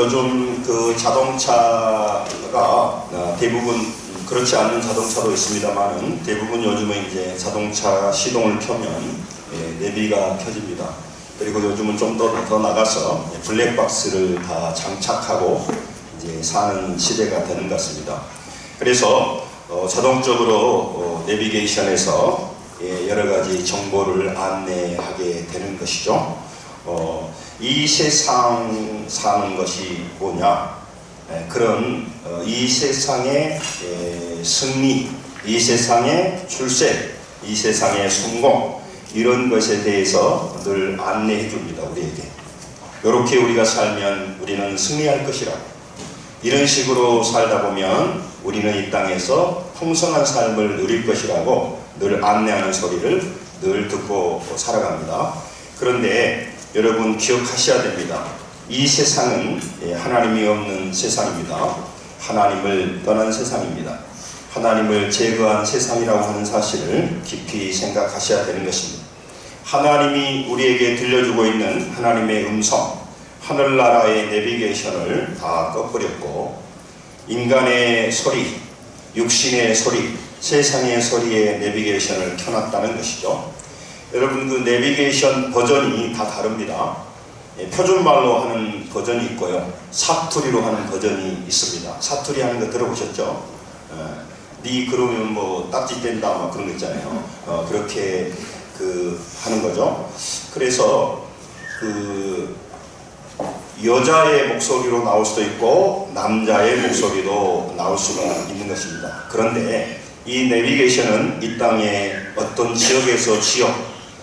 요즘 그 자동차가 대부분 그렇지 않는 자동차도 있습니다만은 대부분 요즘은 이제 자동차 시동을 켜면 내비가 켜집니다. 그리고 요즘은 좀 더 나가서 블랙박스를 다 장착하고 이제 사는 시대가 되는 것 같습니다. 그래서 자동적으로 내비게이션에서 여러 가지 정보를 안내하게 되는 것이죠. 이 세상 사는 것이 뭐냐? 그런 이 세상의 승리, 이 세상의 출세, 이 세상의 성공, 이런 것에 대해서 늘 안내해 줍니다, 우리에게. 이렇게 우리가 살면 우리는 승리할 것이라. 이런 식으로 살다 보면 우리는 이 땅에서 풍성한 삶을 누릴 것이라고 늘 안내하는 소리를 늘 듣고 살아갑니다. 그런데 여러분 기억하셔야 됩니다. 이 세상은 하나님이 없는 세상입니다. 하나님을 떠난 세상입니다. 하나님을 제거한 세상이라고 하는 사실을 깊이 생각하셔야 되는 것입니다. 하나님이 우리에게 들려주고 있는 하나님의 음성, 하늘나라의 내비게이션을 다 꺼버렸고 인간의 소리, 육신의 소리, 세상의 소리에 내비게이션을 켜놨다는 것이죠. 여러분 그 내비게이션 버전이 다 다릅니다. 표준말로 하는 버전이 있고요. 사투리로 하는 버전이 있습니다. 사투리 하는 거 들어보셨죠? 니 그러면 뭐 딱지 뗀다 막 그런 거 있잖아요. 그렇게 하는 거죠. 그래서 여자의 목소리로 나올 수도 있고 남자의 목소리도 나올 수가 있는 것입니다. 그런데 이 내비게이션은 이 땅의 어떤 지역에서 지역,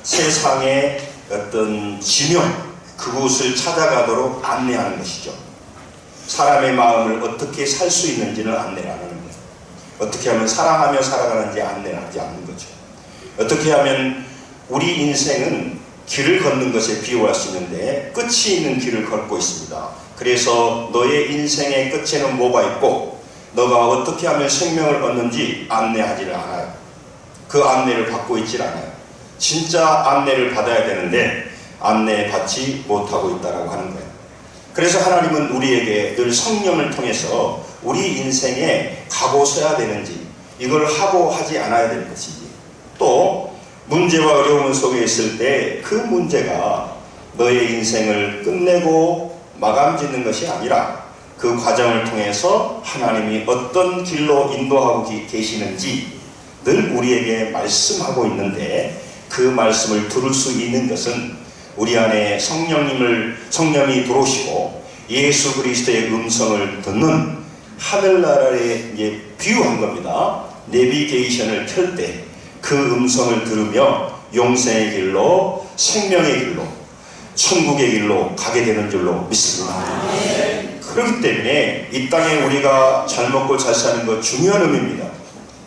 세상의 어떤 지명, 그곳을 찾아가도록 안내하는 것이죠. 사람의 마음을 어떻게 살 수 있는지를 안내를 하는 거예요. 어떻게 하면 사랑하며 살아가는지 안내를 하지 않는 거죠. 어떻게 하면 우리 인생은 길을 걷는 것에 비유할 수 있는데 끝이 있는 길을 걷고 있습니다. 그래서 너의 인생의 끝에는 뭐가 있고 너가 어떻게 하면 생명을 얻는지 안내하지를 않아요. 그 안내를 받고 있질 않아요. 진짜 안내를 받아야 되는데 안내받지 못하고 있다고 하는 거예요. 그래서 하나님은 우리에게 늘 성령을 통해서 우리 인생에 가고 서야 되는지 이걸 하고 하지 않아야 될 것인지 또 문제와 어려움 속에 있을 때 그 문제가 너의 인생을 끝내고 마감 짓는 것이 아니라 그 과정을 통해서 하나님이 어떤 길로 인도하고 계시는지 늘 우리에게 말씀하고 있는데 그 말씀을 들을 수 있는 것은 우리 안에 성령이 들어오시고 예수 그리스도의 음성을 듣는 하늘나라에 비유한 겁니다. 내비게이션을 켤 때 그 음성을 들으며 용생의 길로, 생명의 길로, 천국의 길로 가게 되는 줄로 믿습니다. 그렇기 때문에 이 땅에 우리가 잘 먹고 잘 사는 것 중요한 의미입니다.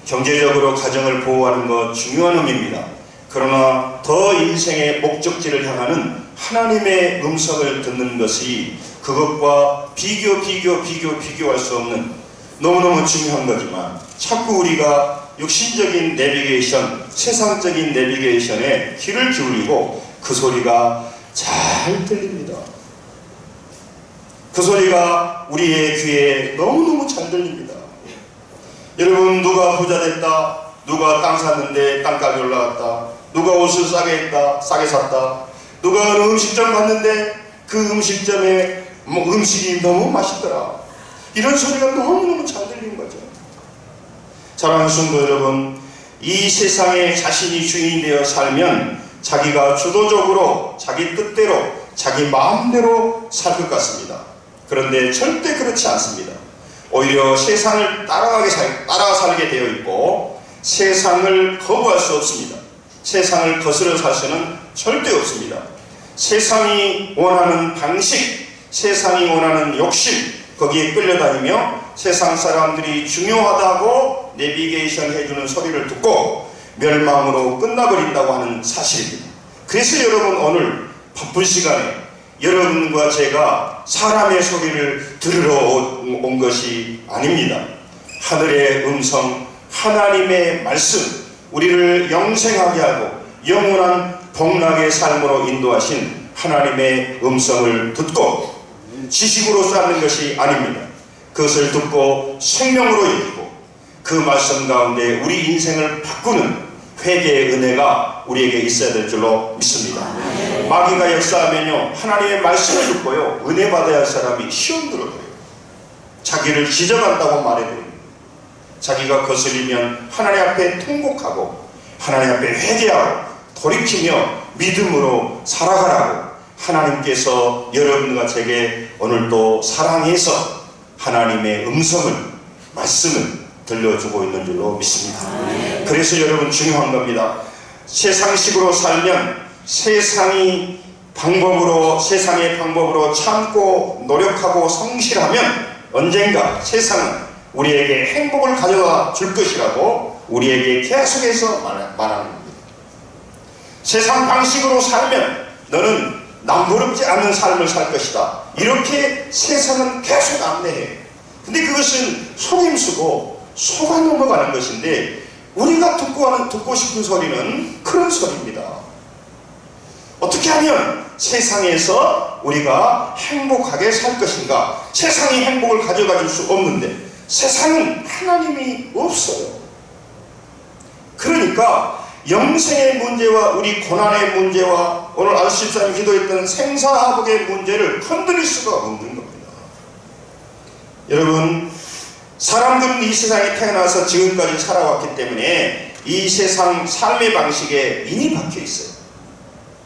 경제적으로 가정을 보호하는 것 중요한 의미입니다. 그러나 더 인생의 목적지를 향하는 하나님의 음성을 듣는 것이 그것과 비교할 수 없는 너무너무 중요한 거지만 자꾸 우리가 육신적인 내비게이션, 세상적인 내비게이션에 귀를 기울이고 그 소리가 잘 들립니다. 그 소리가 우리의 귀에 너무너무 잘 들립니다. 여러분 누가 부자 됐다, 누가 땅 샀는데 땅값이 올라갔다, 누가 옷을 싸게 샀다, 누가 어느 음식점 갔는데 그 음식점에 음식이 너무 맛있더라, 이런 소리가 너무너무 잘 들리는 거죠. 사랑하는 성도 여러분, 이 세상에 자신이 주인이 되어 살면 자기가 주도적으로 자기 뜻대로 자기 마음대로 살 것 같습니다. 그런데 절대 그렇지 않습니다. 오히려 세상을 따라 살게 되어 있고 세상을 거부할 수 없습니다. 세상을 거스려 살 수는 절대 없습니다. 세상이 원하는 방식, 세상이 원하는 욕심, 거기에 끌려다니며 세상 사람들이 중요하다고 내비게이션 해주는 소리를 듣고 멸망으로 끝나버린다고 하는 사실입니다. 그래서 여러분 오늘 바쁜 시간에 여러분과 제가 사람의 소리를 들으러 온 것이 아닙니다. 하늘의 음성, 하나님의 말씀, 우리를 영생하게 하고 영원한 복락의 삶으로 인도하신 하나님의 음성을 듣고 지식으로 쌓는 것이 아닙니다. 그것을 듣고 생명으로 여기고 그 말씀 가운데 우리 인생을 바꾸는 회개의 은혜가 우리에게 있어야 될 줄로 믿습니다. 마귀가 역사하면요, 하나님의 말씀을 듣고요, 은혜 받아야 할 사람이 시험 들어요. 자기를 지정한다고 말해버립니다. 자기가 거슬리면 하나님 앞에 통곡하고 하나님 앞에 회개하고 돌이키며 믿음으로 살아가라고 하나님께서 여러분과 제게 오늘도 사랑해서 하나님의 음성을, 말씀을 들려주고 있는 줄로 믿습니다. 그래서 여러분 중요한 겁니다. 세상식으로 살면 세상의 방법으로 참고 노력하고 성실하면 언젠가 세상은 우리에게 행복을 가져다 줄 것이라고 우리에게 계속해서 말하는 겁니다. 세상 방식으로 살면 너는 남부럽지 않은 삶을 살 것이다. 이렇게 세상은 계속 안내해요. 근데 그것은 속임수고 속아 넘어가는 것인데 우리가 듣고 싶은 소리는 그런 소리입니다. 어떻게 하면 세상에서 우리가 행복하게 살 것인가? 세상이 행복을 가져가 줄 수 없는데 세상은 하나님이 없어요. 그러니까 영생의 문제와 우리 고난의 문제와 오늘 안수집사님 기도했던 생사화복의 문제를 건드릴 수가 없는 겁니다. 여러분, 사람들은 이 세상에 태어나서 지금까지 살아왔기 때문에 이 세상 삶의 방식에 인이 박혀 있어요.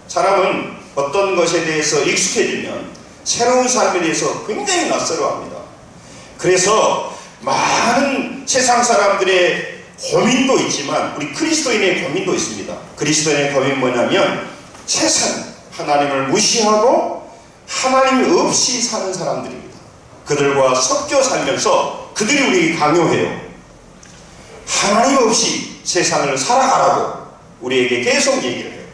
사람은 어떤 것에 대해서 익숙해지면 새로운 삶에 대해서 굉장히 낯설어합니다. 그래서 많은 세상 사람들의 고민도 있지만 우리 그리스도인의 고민도 있습니다. 그리스도인의 고민은 뭐냐면 세상 하나님을 무시하고 하나님 없이 사는 사람들입니다. 그들과 섞여 살면서 그들이 우리에게 강요해요. 하나님 없이 세상을 살아가라고 우리에게 계속 얘기를 해요.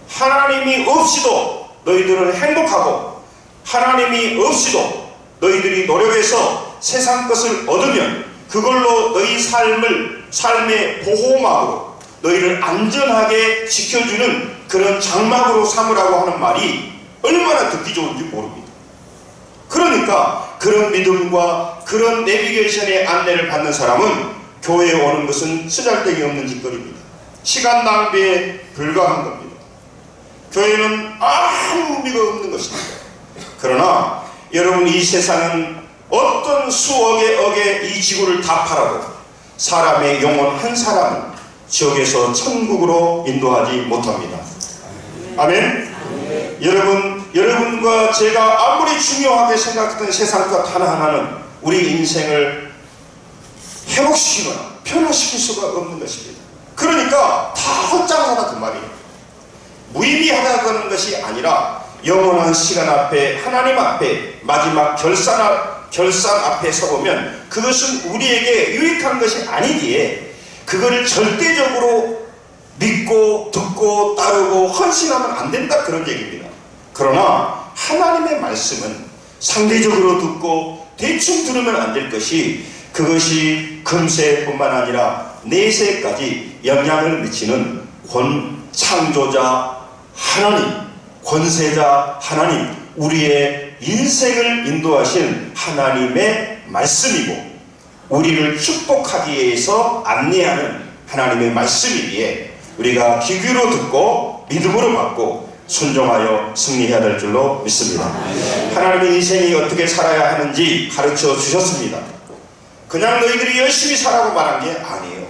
하나님이 없이도 너희들은 행복하고 하나님이 없이도 너희들이 노력해서 세상 것을 얻으면 그걸로 너희 삶의 보호막으로 너희를 안전하게 지켜주는 그런 장막으로 삼으라고 하는 말이 얼마나 듣기 좋은지 모릅니다. 그러니까 그런 믿음과 그런 내비게이션의 안내를 받는 사람은 교회에 오는 것은 쓰잘데기 없는 짓거리입니다. 시간 낭비에 불과한 겁니다. 교회는 아무 의미가 없는 것입니다. 그러나 여러분, 이 세상은 어떤 수억의 억의 이 지구를 다 팔아도 사람의 영혼 한 사람은 지옥에서 천국으로 인도하지 못합니다. 아멘? 여러분과 제가 아무리 중요하게 생각했던 세상 것 하나하나는 우리 인생을 회복시키거나 변화시킬 수가 없는 것입니다. 그러니까 다 헛장하다 그 말이에요. 무의미하다는 것이 아니라 영원한 시간 앞에 하나님 앞에 마지막 결산 앞에 서보면 그것은 우리에게 유익한 것이 아니기에 그거를 절대적으로 믿고 듣고 따르고 헌신하면 안 된다, 그런 얘기입니다. 그러나 하나님의 말씀은 상대적으로 듣고 대충 들으면 안 될 것이 그것이 금세뿐만 아니라 내세까지 영향을 미치는 창조자 하나님, 권세자 하나님, 우리의 인생을 인도하신 하나님의 말씀이고 우리를 축복하기 위해서 안내하는 하나님의 말씀이기에 우리가 귀귀로 듣고 믿음으로 받고 순종하여 승리해야 될 줄로 믿습니다. 하나님의 인생이 어떻게 살아야 하는지 가르쳐 주셨습니다. 그냥 너희들이 열심히 살라고 말한 게 아니에요.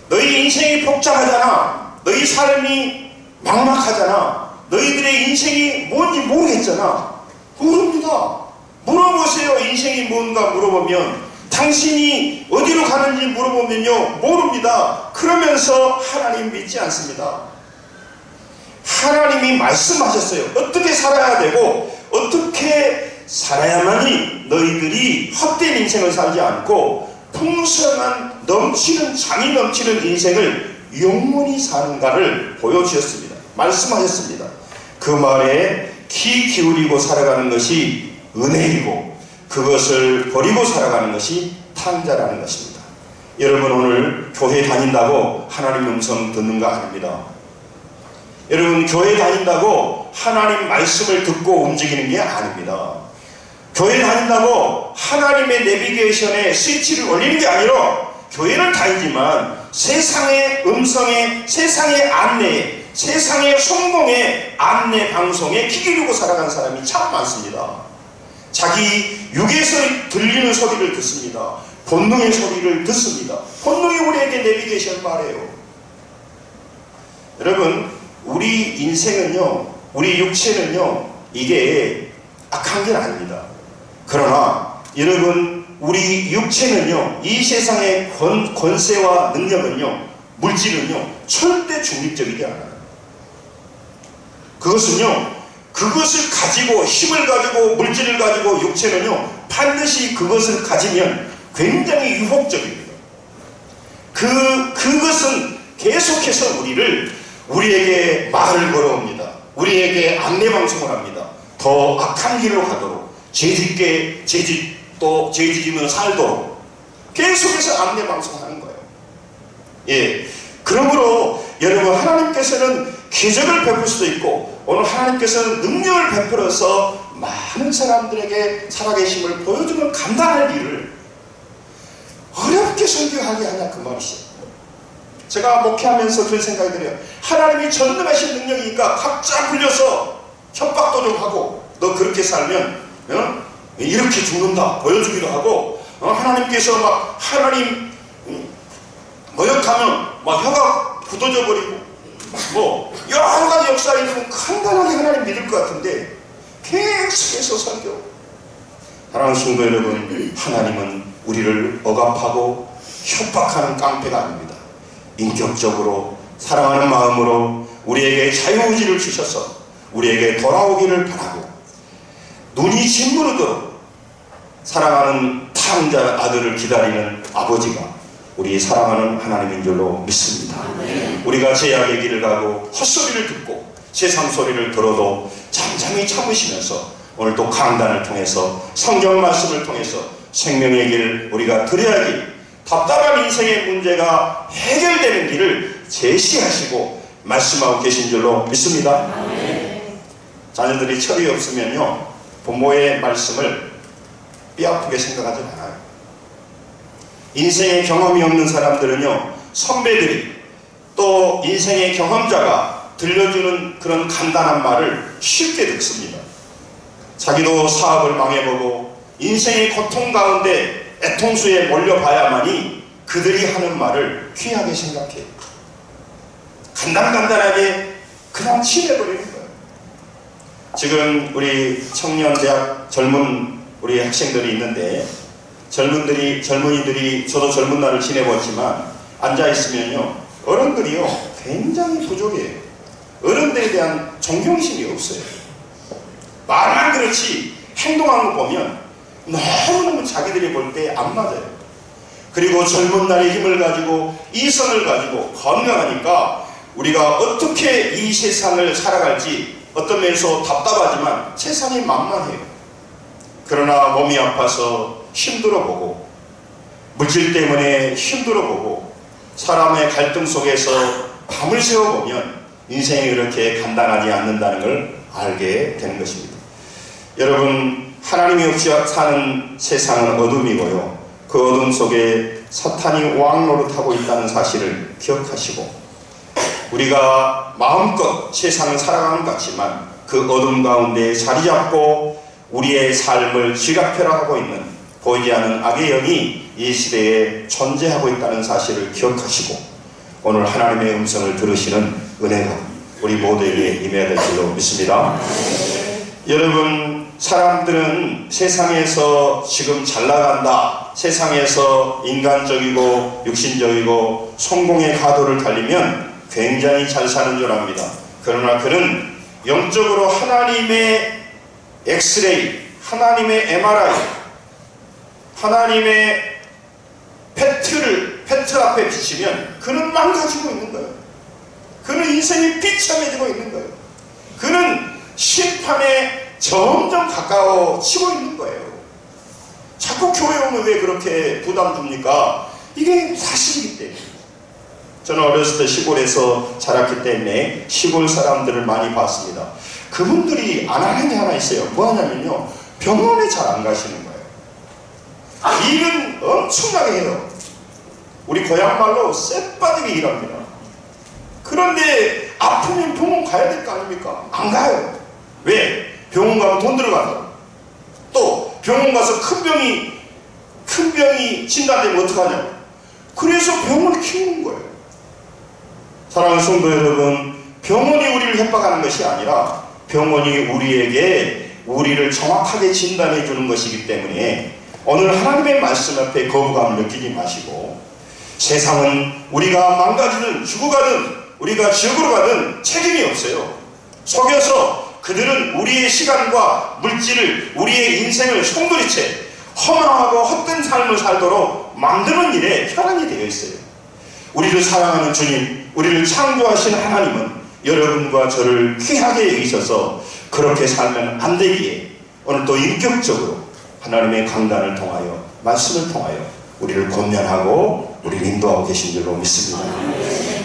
너희 인생이 복잡하잖아. 너희 삶이 막막하잖아. 너희들의 인생이 뭔지 모르겠잖아. 모릅니다. 물어보세요. 인생이 뭔가 물어보면, 당신이 어디로 가는지 물어보면요, 모릅니다. 그러면서 하나님 믿지 않습니다. 하나님이 말씀하셨어요. 어떻게 살아야 되고 어떻게 살아야만이 너희들이 헛된 인생을 살지 않고 풍성한 장이 넘치는 인생을 영원히 사는가를 보여주셨습니다. 말씀하셨습니다. 그 말에 귀 기울이고 살아가는 것이 은혜이고 그것을 버리고 살아가는 것이 탕자라는 것입니다. 여러분, 오늘 교회 다닌다고 하나님의 음성 듣는 거 아닙니다. 여러분, 교회 다닌다고 하나님 말씀을 듣고 움직이는 게 아닙니다. 교회 다닌다고 하나님의 내비게이션에 스위치를 올리는 게 아니라 교회를 다니지만 세상의 음성에, 세상의 안내에, 세상의 성공의 안내 방송에 귀 기울이고 살아가는 사람이 참 많습니다. 자기 육에서 들리는 소리를 듣습니다. 본능의 소리를 듣습니다. 본능이 우리에게 내비게이션 말해요. 여러분, 우리 인생은요, 우리 육체는요, 이게 악한 게 아닙니다. 그러나 여러분, 우리 육체는요, 이 세상의 권세와 능력은요, 물질은요, 절대 중립적이지 않아요. 그것을 가지고, 힘을 가지고, 물질을 가지고, 육체는요, 반드시 그것을 가지면 굉장히 유혹적입니다. 그것은 계속해서 우리에게 말을 걸어옵니다. 우리에게 안내방송을 합니다. 더 악한 길로 가도록, 또 죄짓으면 살도록 계속해서 안내방송하는 거예요. 예. 그러므로 여러분, 하나님께서는 기적을 베풀 수도 있고, 오늘 하나님께서는 능력을 베풀어서 많은 사람들에게 살아계심을 보여주는 간단한 일을 어렵게 설교하게 하냐, 그 말이시죠. 제가 목회하면서 그런 생각이 들어요. 하나님이 전능하신 능력이니까 각자 굴려서 협박도 좀 하고, 너 그렇게 살면 이렇게 죽는다 보여주기도 하고, 하나님께서 막 하나님 모욕하면 막 혀가 굳어져 버리고, 뭐 여러 가지 역사가 있으면 간단하게 하나님 믿을 것 같은데 계속해서 설교. 사랑하는 성도 여러분, 하나님은 우리를 억압하고 협박하는 깡패가 아닙니다. 인격적으로 사랑하는 마음으로 우리에게 자유의지를 주셔서 우리에게 돌아오기를 바라고, 눈이 짓무르도록 사랑하는 탕자 아들을 기다리는 아버지가 우리 사랑하는 하나님인 줄로 믿습니다. 우리가 제약의 길을 가고 헛소리를 듣고 세상 소리를 들어도 잠잠히 참으시면서 오늘도 강단을 통해서 성경 말씀을 통해서 생명의 길 우리가 드려야 길, 답답한 인생의 문제가 해결되는 길을 제시하시고 말씀하고 계신 줄로 믿습니다. 자녀들이 철이 없으면요, 부모의 말씀을 뼈아프게 생각하지 않아요. 인생의 경험이 없는 사람들은요, 선배들이 또 인생의 경험자가 들려주는 그런 간단한 말을 쉽게 듣습니다. 자기도 사업을 망해보고 인생의 고통 가운데 애통수에 몰려봐야만이 그들이 하는 말을 귀하게 생각해요. 간단하게 그냥 친해버리는 거예요. 지금 우리 청년대학 젊은 우리 학생들이 있는데, 젊은이들이, 저도 젊은 날을 지내봤지만 앉아있으면요, 어른들이요 굉장히 부족해요. 어른들에 대한 존경심이 없어요. 말만 그렇지 행동하는 거 보면 너무너무 자기들이 볼 때 안 맞아요. 그리고 젊은 날의 힘을 가지고 이성을 가지고 건강하니까 우리가 어떻게 이 세상을 살아갈지 어떤 면에서 답답하지만 세상이 만만해요. 그러나 몸이 아파서 힘들어보고, 물질 때문에 힘들어보고, 사람의 갈등 속에서 밤을 새워보면 인생이 그렇게 간단하지 않는다는 걸 알게 되는 것입니다. 여러분, 하나님이 없이 사는 세상은 어둠이고요, 그 어둠 속에 사탄이 왕노릇하고 있다는 사실을 기억하시고, 우리가 마음껏 세상을 살아가는 것 같지만 그 어둠 가운데 자리 잡고 우리의 삶을 쥐락펴락하고 있는 보이지 않는 악의 영이 이 시대에 존재하고 있다는 사실을 기억하시고, 오늘 하나님의 음성을 들으시는 은혜가 우리 모두에게 임해야 될 줄로 믿습니다. 여러분, 사람들은 세상에서 지금 잘 나간다, 세상에서 인간적이고 육신적이고 성공의 가도를 달리면 굉장히 잘 사는 줄 압니다. 그러나 그는 영적으로 하나님의 엑스레이, 하나님의 MRI, 하나님의 페트 앞에 비치면 그는 망가지고 있는 거예요. 그는 인생이 비참해지고 있는 거예요. 그는 심판에 점점 가까워지고 있는 거예요. 자꾸 교회 오면 왜 그렇게 부담 줍니까? 이게 사실이기 때문에. 저는 어렸을 때 시골에서 자랐기 때문에 시골 사람들을 많이 봤습니다. 그분들이 안 하는 게 하나 있어요. 뭐 하냐면요, 병원에 잘 안 가시는 거예요. 일은 엄청나게 해요. 우리 고향 말로 쎄빠지게 일합니다. 그런데 아프면 병원 가야 될 거 아닙니까? 안 가요. 왜? 병원 가면 돈 들어가서. 또 병원 가서 큰 병이 진단되면 어떡하냐고. 그래서 병원을 키우는 거예요. 사랑하는 성도 여러분, 병원이 우리를 협박하는 것이 아니라 병원이 우리를 정확하게 진단해 주는 것이기 때문에 오늘 하나님의 말씀 앞에 거부감을 느끼지 마시고, 세상은 우리가 망가지든 죽어가든 우리가 지옥으로 가든 책임이 없어요. 속여서 그들은 우리의 시간과 물질을, 우리의 인생을 송두리째 허망하고 헛된 삶을 살도록 만드는 일에 혈안이 되어 있어요. 우리를 사랑하는 주님, 우리를 창조하신 하나님은 여러분과 저를 귀하게 여기셔서 그렇게 살면 안 되기에 오늘 또 인격적으로 하나님의 강단을 통하여, 말씀을 통하여 우리를 권면하고 우리를 인도하고 계신 줄로 믿습니다.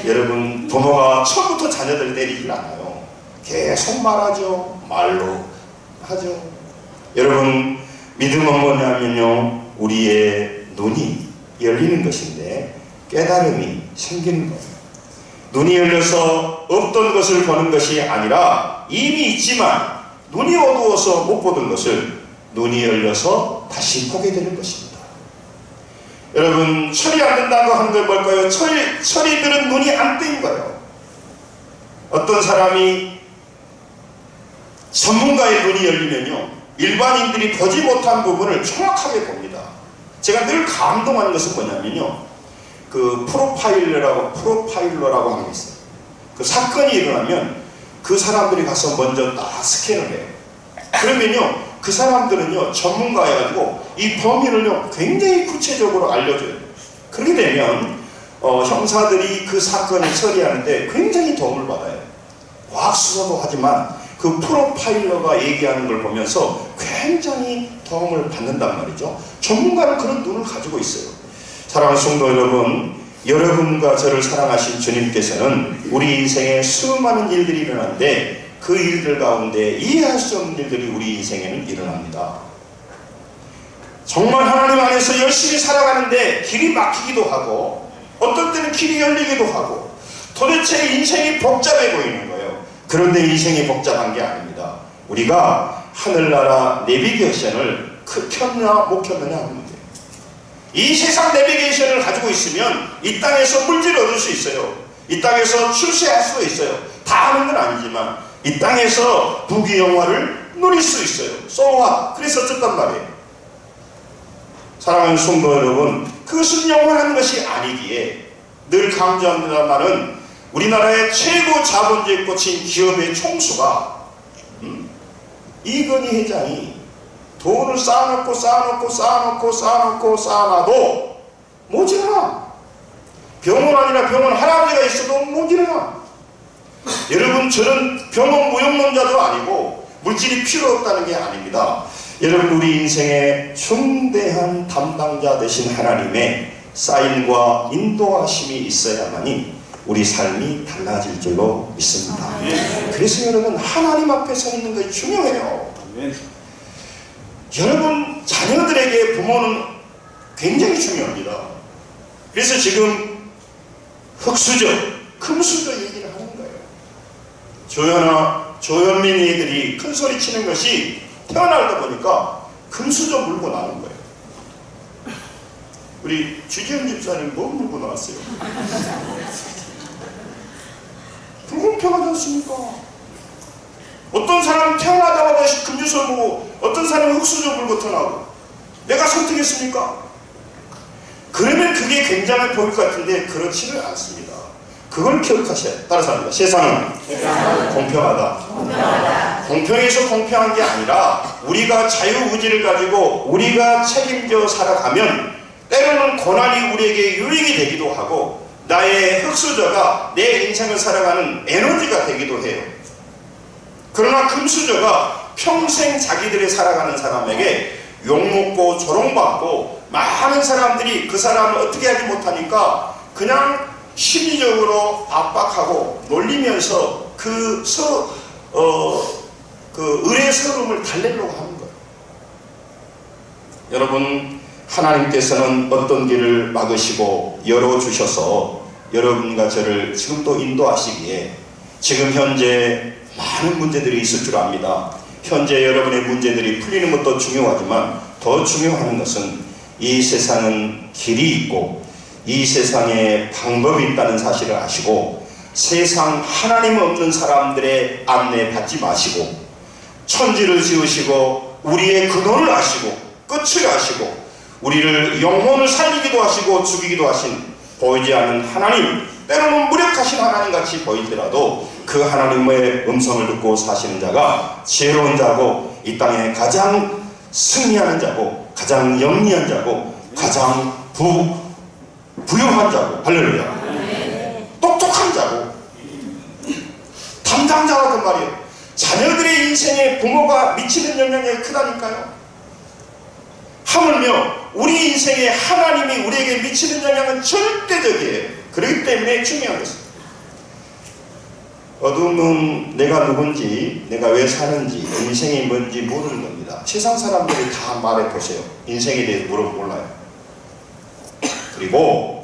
여러분, 부모가 처음부터 자녀들 때리질 않아요. 계속 말하죠. 말로 하죠. 여러분, 믿음은 뭐냐면요, 우리의 눈이 열리는 것인데 깨달음이 생기는 거예요. 눈이 열려서 없던 것을 보는 것이 아니라 이미 있지만 눈이 어두워서 못 보던 것을 눈이 열려서 다시 보게 되는 것입니다. 여러분, 철이 안 된다고 하는 걸 뭘까요? 철이들은 눈이 안 뜨인 거예요. 어떤 사람이 전문가의 눈이 열리면요, 일반인들이 보지 못한 부분을 정확하게 봅니다. 제가 늘 감동하는 것은 뭐냐면요, 그 프로파일러라고 하는 게 있어요. 그 사건이 일어나면 그 사람들이 가서 먼저 다 스캔을 해요. 그러면요, 그 사람들은요, 전문가여가지고 이 범인을요 굉장히 구체적으로 알려줘요. 그렇게 되면 형사들이 그 사건을 처리하는데 굉장히 도움을 받아요. 과학수사도 하지만 그 프로파일러가 얘기하는 걸 보면서 굉장히 도움을 받는단 말이죠. 전문가는 그런 눈을 가지고 있어요. 사랑하는 성도 여러분, 여러분과 저를 사랑하신 주님께서는 우리 인생에 수많은 일들이 일어나는데 그 일들 가운데 이해할 수 없는 일들이 우리 인생에는 일어납니다. 정말 하나님 안에서 열심히 살아가는데 길이 막히기도 하고 어떨 때는 길이 열리기도 하고 도대체 인생이 복잡해 보이는 거예요. 그런데 인생이 복잡한 게 아닙니다. 우리가 하늘나라 내비게이션을 켰냐 못 켰느냐 하는 문제예요. 이 세상 내비게이션을 가지고 있으면 이 땅에서 물질을 얻을 수 있어요. 이 땅에서 출세할 수도 있어요. 다 하는 건 아니지만 이 땅에서 부귀영화를 누릴 수 있어요. 쏘아. 그래서 어쨌단 말이에요. 사랑하는 성도 여러분, 그것은 영원한 것이 아니기에 늘 강조합니다만은 우리나라의 최고 자본주의 꽂힌 기업의 총수가 이건희 회장이 돈을 쌓아놔도 모자라. 병원 아니라 병원 할아버지가 있어도 모자라. 여러분, 저는 병원 무용론자도 아니고 물질이 필요 없다는 게 아닙니다. 여러분, 우리 인생의 중대한 담당자 되신 하나님의 사인과 인도하심이 있어야만이 우리 삶이 달라질 줄로 믿습니다. 그래서 여러분, 하나님 앞에 서 있는 것이 중요해요. 여러분, 자녀들에게 부모는 굉장히 중요합니다. 그래서 지금 흑수저, 금수저 얘기를 하는 거예요. 조현민 애들이 큰 소리 치는 것이 태어날다 보니까 금수저 물고 나온 거예요. 우리 주지현 집사님 뭐 물고 나왔어요? 불공평하지 않습니까? 어떤 사람은 태어나자마자 금주소 보고 어떤 사람은 흑수저 물고 태어나고 내가 선택했습니까? 그러면 그게 굉장해 보일 것 같은데 그렇지는 않습니다. 그걸 기억하셔야 돼요. 따라서 합니다. 세상은 공평하다. 공평해서 공평한 게 아니라 우리가 자유의지를 가지고 우리가 책임져 살아가면 때로는 고난이 우리에게 유익이 되기도 하고 나의 흑수저가 내 인생을 살아가는 에너지가 되기도 해요. 그러나 금수저가 평생 자기들이 살아가는 사람에게 욕먹고 조롱받고 많은 사람들이 그 사람을 어떻게 하지 못하니까 그냥 심리적으로 압박하고 놀리면서 그 의례스러움을 달래려고 하는 거예요. 여러분, 하나님께서는 어떤 길을 막으시고 열어주셔서 여러분과 저를 지금 또 인도하시기에 지금 현재 많은 문제들이 있을 줄 압니다. 현재 여러분의 문제들이 풀리는 것도 중요하지만 더 중요한 것은 이 세상은 길이 있고 이 세상에 방법이 있다는 사실을 아시고 세상 하나님 없는 사람들의 안내 받지 마시고 천지를 지으시고 우리의 근원을 아시고 끝을 아시고 우리를 영혼을 살리기도 하시고 죽이기도 하신 보이지 않는 하나님, 때로는 무력하신 하나님같이 보이더라도 그 하나님의 음성을 듣고 사시는 자가 지혜로운 자고 이 땅에 가장 승리하는 자고 가장 영리한 자고 가장 부유한 자고 할렐루야, 똑똑한 자고 담당자라던 말이에요. 자녀들의 인생에 부모가 미치는 영향이 크다니까요. 하물며 우리 인생에 하나님이 우리에게 미치는 영향은 절대적이에요. 그렇기 때문에 중요한 것입니다. 어둠은 내가 누군지, 내가 왜 사는지, 인생이 뭔지 모르는 겁니다. 세상 사람들이 다 말해보세요. 인생에 대해서 몰라요. 그리고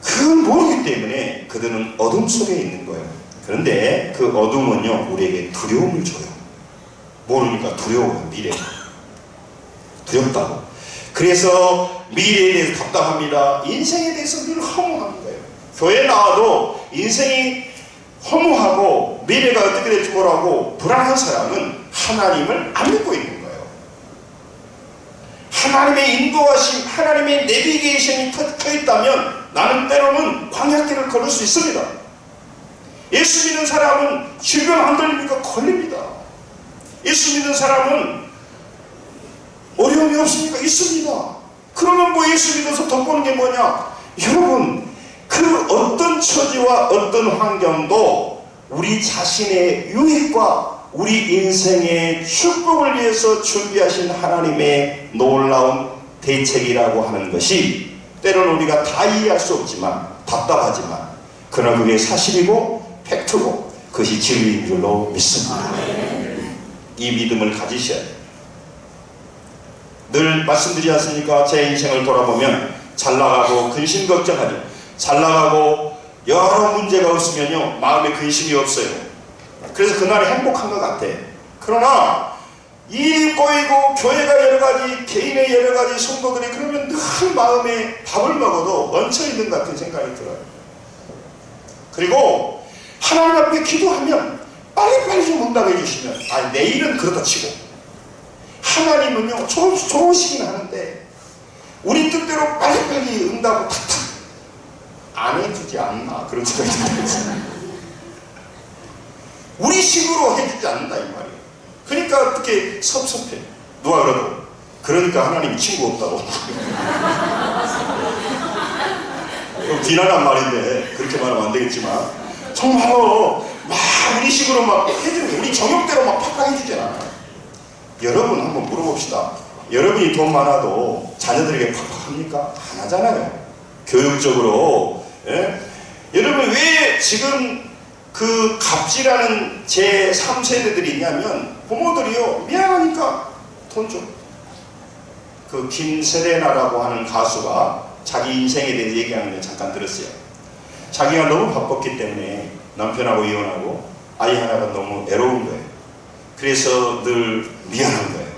그걸 모르기 때문에 그들은 어둠 속에 있는 거예요. 그런데 그 어둠은요, 우리에게 두려움을 줘요. 모르니까 두려워요. 미래가 두렵다고. 그래서 미래에 대해서 답답합니다. 인생에 대해서 늘 허무한 거예요. 교회에 나와도 인생이 허무하고 미래가 어떻게 될지 모르고 불안한 사람은 하나님을 안 믿고 있는 거예요. 하나님의 인도하심, 하나님의 내비게이션이 켜있다면 나는 때로는 광야길을 걸을 수 있습니다. 예수 믿는 사람은 질병 안 걸립니까? 걸립니다. 예수 믿는 사람은 어려움이 없습니까? 있습니다. 그러면 뭐 예수 믿어서 덕보는 게 뭐냐? 여러분, 그 어떤 처지와 어떤 환경도 우리 자신의 유익과 우리 인생의 축복을 위해서 준비하신 하나님의 놀라운 대책이라고 하는 것이 때로는 우리가 다 이해할 수 없지만 답답하지만 그러나 그게 사실이고 팩트고 그것이 진리인 줄로 믿습니다. 이 믿음을 가지셔야 돼요. 늘 말씀드리지 않습니까? 제 인생을 돌아보면 잘 나가고 근심 걱정하죠. 잘 나가고 여러 문제가 없으면요 마음에 근심이 없어요. 그래서 그날이 행복한 것 같아. 그러나 일 꼬이고 교회가 여러가지 개인의 여러가지 성도들이 그러면 늘 마음에 밥을 먹어도 얹혀있는 것 같은 생각이 들어요. 그리고 하나님 앞에 기도하면 빨리빨리 좀 응답해 주시면 내일은 그렇다 치고 하나님은요 좋으시긴 하는데 우리 뜻대로 빨리빨리 응답을 탁탁 안 해주지 않나 그런 생각이 들어요. 우리 식으로 해주지 않는다 이 말이에요. 그러니까 어떻게 섭섭해. 누가 그래도 그러니까 하나님 친구 없다고. 비난한 말인데 그렇게 말하면 안 되겠지만 정말로 막 우리 식으로 막 해주는 게 우리 정욕대로 막 팍팍 해주잖아. 여러분 한번 물어봅시다. 여러분이 돈 많아도 자녀들에게 팍팍합니까? 안 하잖아요. 교육적으로. 예? 여러분 왜 지금 그 갑질하는 제 3세대들이 있냐면 부모들이요 미안하니까 돈 줘. 그 김세레나라고 하는 가수가 자기 인생에 대해서 얘기하는 걸 잠깐 들었어요. 자기가 너무 바빴기 때문에 남편하고 이혼하고 아이 하나가 너무 애로운 거예요. 그래서 늘 미안한 거예요.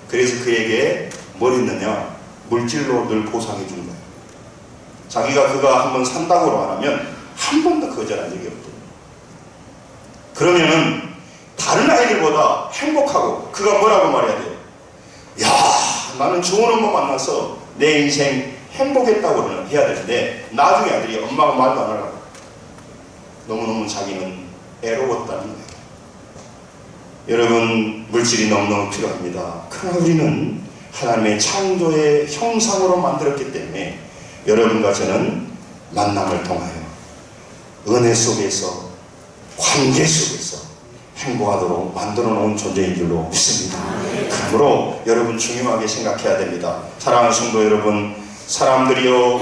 그래서 그에게 뭘 했느냐? 물질로 늘 보상해 준 거예요. 자기가 그가 한번 산다고 하면 한 번도 거절한 적이 없대요. 그러면은 다른 아이들보다 행복하고 그가 뭐라고 말해야 돼요? 야, 나는 좋은 엄마 만나서 내 인생 행복했다고 해야 되는데 나중에 아들이 엄마가 말도 안 하라고 너무너무 자기는 애로웠다는 거예요. 여러분 물질이 너무너무 필요합니다. 그러나 우리는 하나님의 창조의 형상으로 만들었기 때문에 여러분과 저는 만남을 통하여 은혜 속에서 관계 속에서 행복하도록 만들어 놓은 존재인 줄로 믿습니다. 그러므로 여러분 중요하게 생각해야 됩니다. 사랑하는 성도 여러분, 사람들이요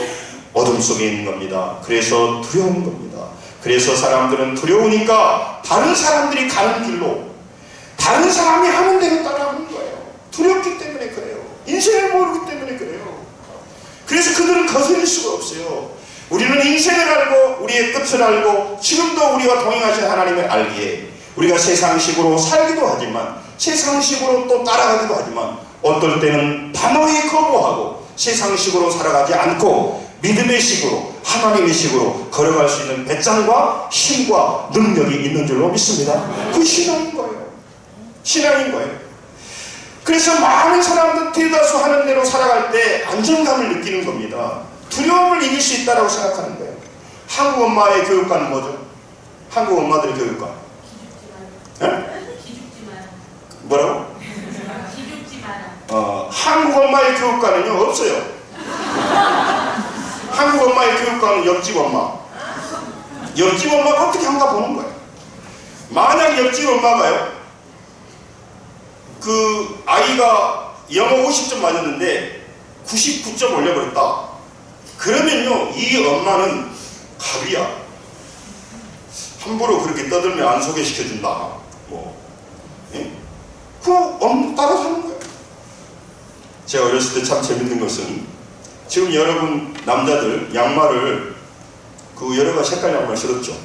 어둠 속에 있는 겁니다. 그래서 두려운 겁니다. 그래서 사람들은 두려우니까 다른 사람들이 가는 길로, 다른 사람이 하는 대로 따라하는 거예요. 두렵기 때문에 그래요. 인생을 모르기 때문에 그래요. 그래서 그들은 거스릴 수가 없어요. 우리는 인생을 알고 우리의 끝을 알고 지금도 우리와 동행하신 하나님을 알기에 우리가 세상식으로 살기도 하지만 세상식으로 또 따라가기도 하지만 어떨 때는 단호히 거부하고 세상식으로 살아가지 않고 믿음의 식으로 하나님의 식으로 걸어갈 수 있는 배짱과 힘과 능력이 있는 줄로 믿습니다. 그 신앙인 거예요. 신앙인 거예요. 그래서 많은 사람들 대다수 하는 대로 살아갈 때 안정감을 느끼는 겁니다. 두려움을 이길 수 있다고 생각하는 거예요. 한국 엄마의 교육관은 뭐죠? 한국 엄마들의 교육관. 뭐라고? 한국 엄마의 교육관은요 없어요. 한국 엄마의 교육관은 옆집 엄마. 옆집 엄마가 어떻게 한가 보는 거예요. 만약 옆집 엄마가요, 그 아이가 영어 50점 맞았는데 99점 올려버렸다. 그러면요 이 엄마는 갑이야. 함부로 그렇게 떠들면 안 소개시켜준다. 뭐, 예? 그 따라 사는 거예요. 제가 어렸을 때 참 재밌는 것은 지금 여러분 남자들 양말을 그 여러 가지 색깔 양말 신었죠.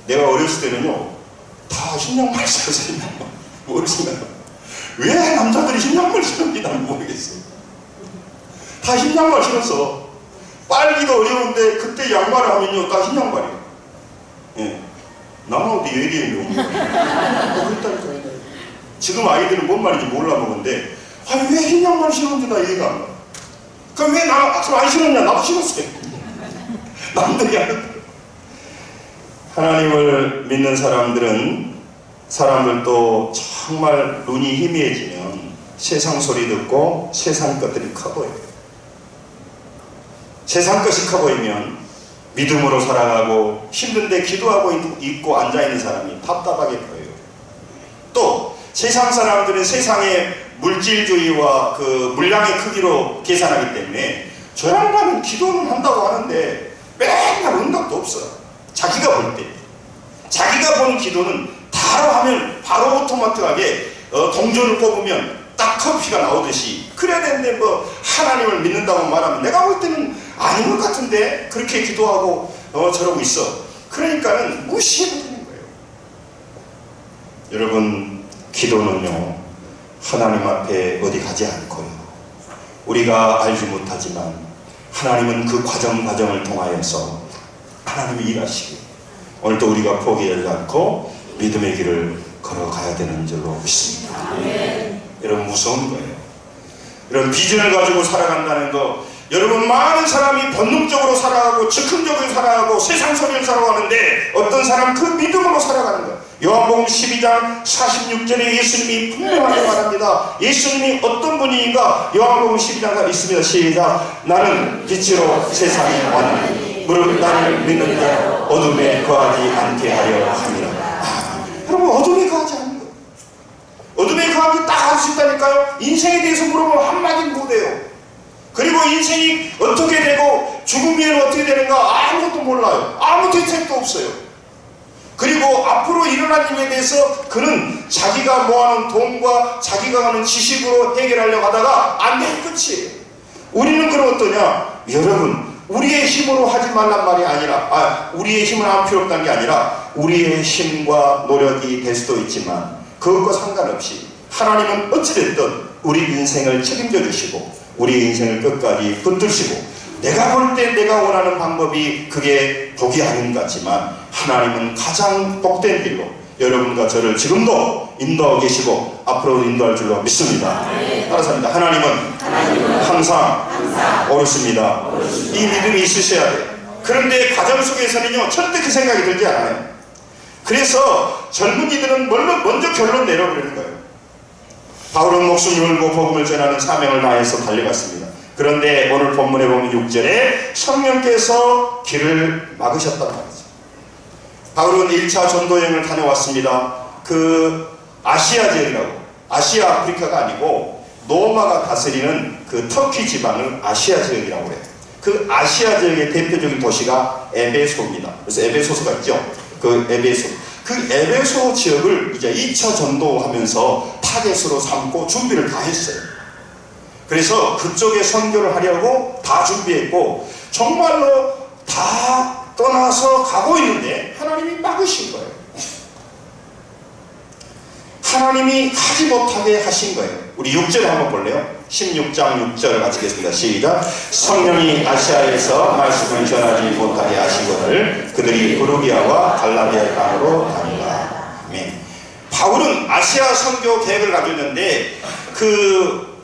내가 어렸을 때는요 다 흰 양말 신어서 흰 양말 모르시나요? 왜 남자들이 흰 양말 신는지 난 모르겠어요. 다 흰 양말 신어서 빨기도 어려운데 그때 양말을 하면요 다 흰 양말이에요. 예. 나만 어디 얘기해요. 그랬다니까요. 지금 아이들은 뭔 말인지 몰라 먹는데 아니 왜 흰 양말 신었는지 나 이해가 안 가. 그럼 왜 나 그럼 안 신었냐? 나도 신었어요. 남들이 하는. 하나님을 믿는 사람들도 정말 눈이 희미해지면 세상 소리 듣고 세상 것들이 커 보여요. 세상 것이 커 보이면 믿음으로 살아가고 힘든데 기도하고 있고 앉아있는 사람이 답답하게 보여요. 또 세상 사람들은 세상의 물질주의와 그 물량의 크기로 계산하기 때문에 저 양반은 기도는 한다고 하는데 맨날 응답도 없어요. 자기가 볼 때. 자기가 본 기도는 바로 하면 바로 오토마틱하게 동전을 뽑으면 딱 커피가 나오듯이 그래야 되는데 뭐 하나님을 믿는다고 말하면 내가 볼 때는 아닌 것 같은데 그렇게 기도하고 저러고 있어. 그러니까는 무시해버리는 거예요. 여러분 기도는요 하나님 앞에 어디 가지 않고요 우리가 알지 못하지만 하나님은 그 과정을 통하여서 하나님이 일하시기 오늘도 우리가 포기하지 않고 믿음의 길을 걸어가야 되는 줄로 믿습니다. 여러분 무서운 거예요. 이런 비전을 가지고 살아간다는 거 여러분 많은 사람이 본능적으로 살아가고 즉흥적으로 살아가고 세상 소리를 살아가는데 어떤 사람 그 믿음으로 살아가는 거예요. 요한복음 12장 46절에 예수님이 분명하게 말합니다. 예수님이 어떤 분인가 요한복음 12장에 있습니다. 시작. 나는 빛으로 세상에 왔나니 무릇 나를 믿는 자 어둠에 거하지 않게 하려 함이라. 여러분 어둠에 거하지 않는 거예요. 어둠에 거하기 딱 할 수 있다니까요. 인생에 대해서 물어보면 한마디 못해요. 그리고 인생이 어떻게 되고 죽음 뒤에는 어떻게 되는가 아무것도 몰라요. 아무 대책도 없어요. 그리고 앞으로 일어날 일에 대해서 그는 자기가 모아놓은 돈과 자기가 하는 지식으로 해결하려고 하다가 안 되면 끝이에요. 우리는 그럼 어떠냐? 여러분 우리의 힘으로 하지 말란 말이 아니라 우리의 힘은 안 필요 없다는 게 아니라 우리의 힘과 노력이 될 수도 있지만 그것과 상관없이 하나님은 어찌됐든 우리 인생을 책임져 주시고 우리 인생을 끝까지 붙드시고 내가 볼 때 내가 원하는 방법이 그게 복이 아닌 것 같지만 하나님은 가장 복된 길로 여러분과 저를 지금도 인도하고 계시고 앞으로도 인도할 줄로 믿습니다. 따라서입니다. 하나님은 항상 옳으십니다. 이 믿음이 있으셔야 돼요. 그런데 과정 속에서는요 절대 그 생각이 들지 않아요. 그래서 젊은이들은 먼저 결론 내려버리는 거예요. 바울은 목숨을 걸고 복음을 전하는 사명을 다해서 달려갔습니다. 그런데 오늘 본문에 보면 6절에 성령께서 길을 막으셨단 말이죠. 바울은 1차 전도여행을 다녀왔습니다. 그 아시아 지역이라고, 아시아 아프리카가 아니고 로마가 다스리는 그 터키 지방을 아시아 지역이라고 해요. 그 아시아 지역의 대표적인 도시가 에베소입니다. 그래서 에베소서가 있죠. 그 에베소. 그 에베소 지역을 이제 2차 전도하면서 타겟으로 삼고 준비를 다 했어요. 그래서 그쪽에 선교를 하려고 다 준비했고 정말로 다 떠나서 가고 있는데 하나님이 막으신 거예요. 하나님이 하지 못하게 하신 거예요. 우리 6절 한번 볼래요? 16장 6절을 같이 읽겠습니다. 시작. 성령이 아시아에서 말씀을 전하지 못하게 하시거늘 그들이 부르기아와 갈라디아 땅으로 다니라. 아멘. 바울은 아시아 선교 계획을 가지고 있는데 그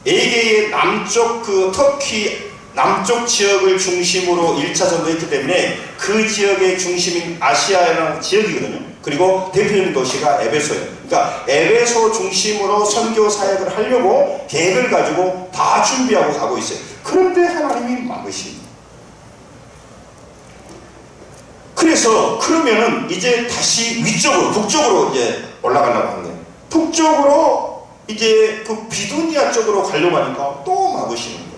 에게의 남쪽 그 터키 남쪽 지역을 중심으로 1차 전도했기 때문에 그 지역의 중심인 아시아라는 지역이거든요. 그리고 대표적인 도시가 에베소예요. 그러니까 에베소 중심으로 선교 사역을 하려고 계획을 가지고 다 준비하고 가고 있어요. 그런데 하나님이 막으십니다. 그래서 그러면은 이제 다시 위쪽으로 북쪽으로 이제 올라가려고 하는 거예요. 북쪽으로 이제 그 비두니아 쪽으로 가려고 하니까 또 막으시는 거예요.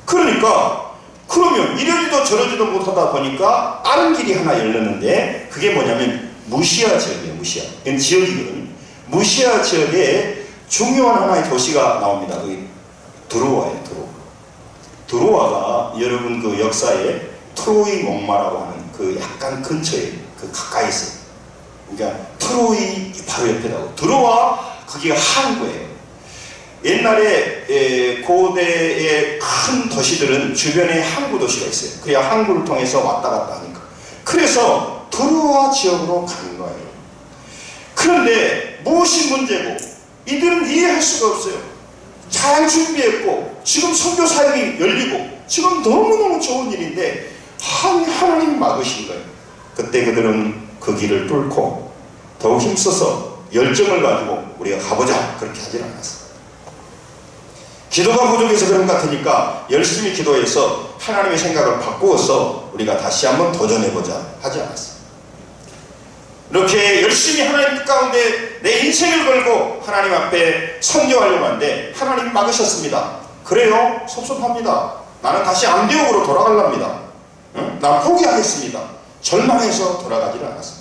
그러니까 그러면 이러지도 저러지도 못하다 보니까 다른 길이 하나 열렸는데 그게 뭐냐면 무시아 지역이에요. 무시아. 이건 지역이거든요. 무시아 지역에 중요한 하나의 도시가 나옵니다. 그게 드로아예요. 드로아가 여러분 그 역사에 트로이 목마라고 하는 그 약간 근처에 그 가까이 있어요. 그러니까 트로이 바로 옆에 나오고 드로아 거기가 항구예요. 옛날에 고대의 큰 도시들은 주변에 항구 도시가 있어요. 그래야 항구를 통해서 왔다 갔다 하니까. 그래서 드로아 지역으로 가는 거예요. 그런데 무엇이 문제고 이들은 이해할 수가 없어요. 잘 준비했고 지금 선교 사역이 열리고 지금 너무너무 좋은 일인데 하나님 막으신 거예요. 그때 그들은 그 길을 뚫고 더욱 힘써서 열정을 가지고 우리가 가보자 그렇게 하질 않았어요. 기도가 부족해서 그런 것 같으니까 열심히 기도해서 하나님의 생각을 바꾸어서 우리가 다시 한번 도전해보자 하지 않았어요. 이렇게 열심히 하나님 뜻 가운데 내 인생을 걸고 하나님 앞에 선교하려고 하는데 하나님 막으셨습니다. 그래요? 섭섭합니다. 나는 다시 안디옥으로 돌아가랍니다. 응? 난 포기하겠습니다. 절망해서 돌아가지를 않았어요.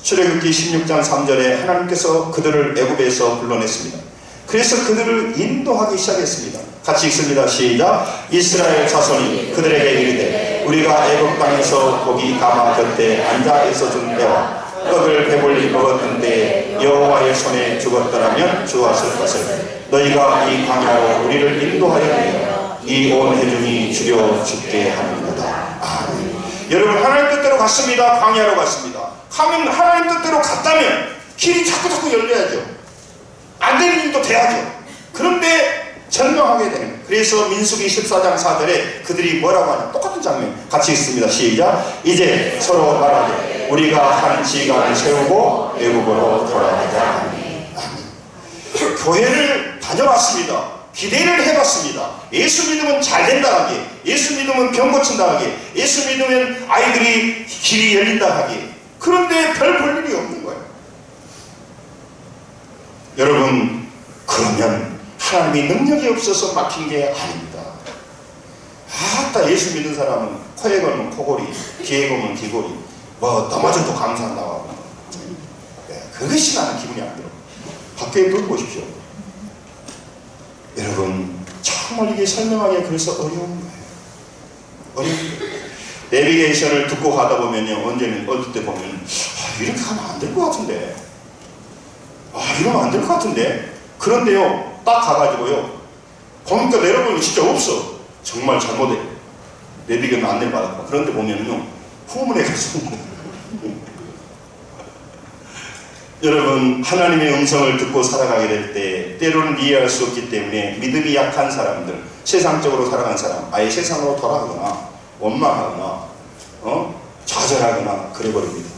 출애굽기 16장 3절에 하나님께서 그들을 애굽에서 불러냈습니다. 그래서 그들을 인도하기 시작했습니다. 같이 읽습니다. 시작. 이스라엘 자손이 그들에게 이르되 우리가 애굽 땅에서 고기 가마 곁에 앉아 있어준 때와 떡을 배불리 먹었던 때에 여호와의 손에 죽었더라면 좋았을 것을 너희가 이 광야로 우리를 인도하였느냐 이 온 회중이 죽여 죽게 하는도다. 아멘. 여러분 하나님 뜻대로 갔습니다. 광야로 갔습니다. 하나님 뜻대로 갔다면 길이 자꾸 열려야죠. 안 되는 일도 돼야죠. 그런데 절망하게 되는 거예요. 그래서 민수기 14장 4절에 그들이 뭐라고 하냐 똑같은 장면 같이 읽습니다. 시작. 이제 서로 말하되 우리가 한 지간을 세우고 애굽으로 돌아가자. 아멘. 교회를 다녀왔습니다. 기대를 해봤습니다. 예수 믿으면 잘 된다 하기, 예수 믿으면 병 고친다 하기, 예수 믿으면 아이들이 길이 열린다 하기. 그런데 별 볼 일이 없는 거예요. 여러분 그러면 하나님이 능력이 없어서 막힌 게 아닙니다. 아따 예수 믿는 사람은 코에 걸면 코골이, 귀에 걸면 귀골이, 뭐 넘어져도 감사한다고. 그것이 나는 기분이 안 들어. 밖에 불 보십시오. 여러분 정말 이게 설명하기가 그래서 어려운 거예요. 어려운 거예요. 내비게이션을 듣고 가다 보면요, 언제는 어릴 때 보면 이렇게 가면 안 될 것 같은데, 이러면 안 될 것 같은데. 그런데요, 딱 가가지고요, 보니까 내려보면 진짜 없어. 정말 잘못해. 내비게이션 안내를 받았고. 그런데 보면요, 후문에 가서 여러분 하나님의 음성을 듣고 살아가게 될 때 때로는 이해할 수 없기 때문에 믿음이 약한 사람들, 세상적으로 살아간 사람, 아예 세상으로 돌아가거나 원망하거나 좌절하거나 그래버립니다.